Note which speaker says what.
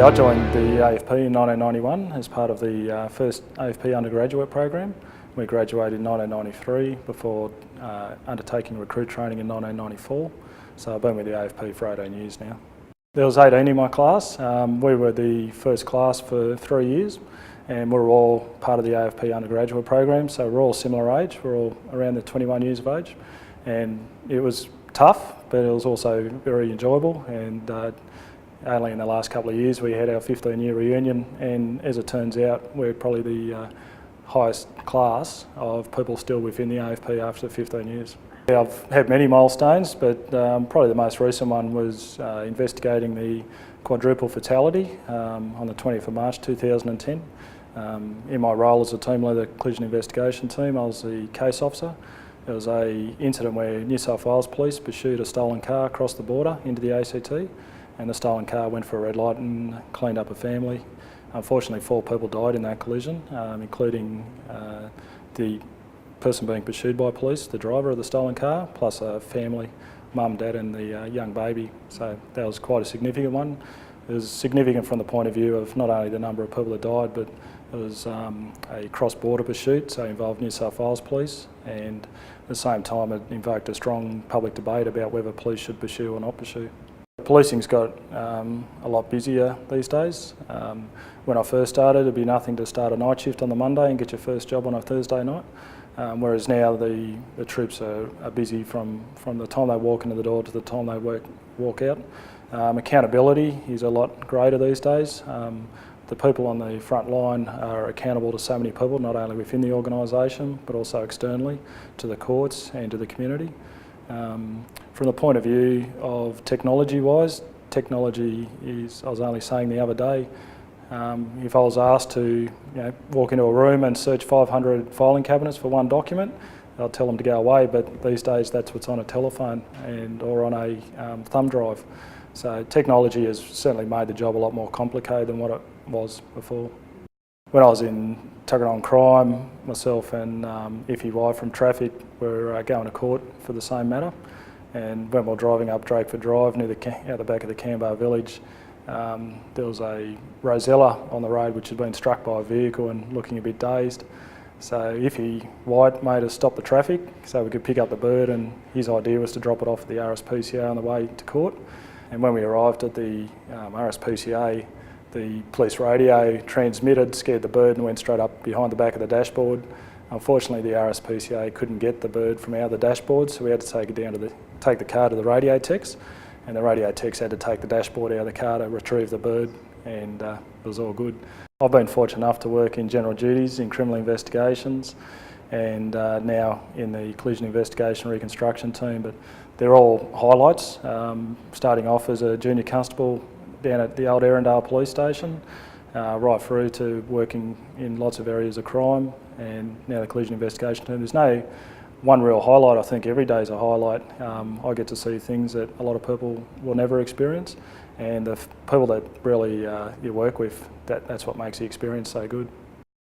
Speaker 1: I joined the AFP in 1991 as part of the first AFP undergraduate program. We graduated in 1993 before undertaking recruit training in 1994. So I've been with the AFP for 18 years now. There was 18 in my class. We were the first class for 3 years and we're all part of the AFP undergraduate program, so we're all similar age. We're all around the 21 years of age, and it was tough, but it was also very enjoyable. And only in the last couple of years we had our 15-year reunion, and as it turns out we're probably the highest class of people still within the AFP after 15 years. I've had many milestones, but probably the most recent one was investigating the quadruple fatality on the 20th of March 2010. In my role as a team leader of the collision investigation team, I was the case officer. It was an incident where New South Wales police pursued a stolen car across the border into the ACT, and the stolen car went for a red light and cleaned up a family. Unfortunately, 4 people died in that collision, including the person being pursued by police, the driver of the stolen car, plus a family, mum, dad and the young baby. So that was quite a significant one. It was significant from the point of view of not only the number of people that died, but it was a cross-border pursuit, so it involved New South Wales police, and at the same time it invoked a strong public debate about whether police should pursue or not pursue. Policing's got a lot busier these days. When I first started, it'd be nothing to start a night shift on the Monday and get your first job on a Thursday night. Whereas now the troops are busy from the time they walk into the door to the time they walk out. Accountability is a lot greater these days. The people on the front line are accountable to so many people, not only within the organisation but also externally to the courts and to the community. From the point of view of technology-wise, technology is, I was only saying the other day, if I was asked to walk into a room and search 500 filing cabinets for one document, I'd tell them to go away, but these days that's what's on a telephone or on a thumb drive. So technology has certainly made the job a lot more complicated than what it was before. When I was in Tuggeranong Crime, myself and Iffy Y from Traffic were going to court for the same matter, and when we were driving up Drakeford Drive near out the back of the Canberra village, there was a Rosella on the road which had been struck by a vehicle and looking a bit dazed. So Iffy White made us stop the traffic so we could pick up the bird, and his idea was to drop it off at the RSPCA on the way to court. And when we arrived at the RSPCA, the police radio transmitted, scared the bird and went straight up behind the back of the dashboard. Unfortunately, the RSPCA couldn't get the bird from out of the dashboard, so we had to take it down to take the car to the radio techs, and the radio techs had to take the dashboard out of the car to retrieve the bird, and it was all good. I've been fortunate enough to work in general duties in criminal investigations and now in the collision investigation reconstruction team, but they're all highlights. Starting off as a junior constable down at the old Erindale police station, right through to working in lots of areas of crime, and now the collision investigation team. There's no one real highlight. I think every day is a highlight. I get to see things that a lot of people will never experience, and the people that really you work with, that's what makes the experience so good.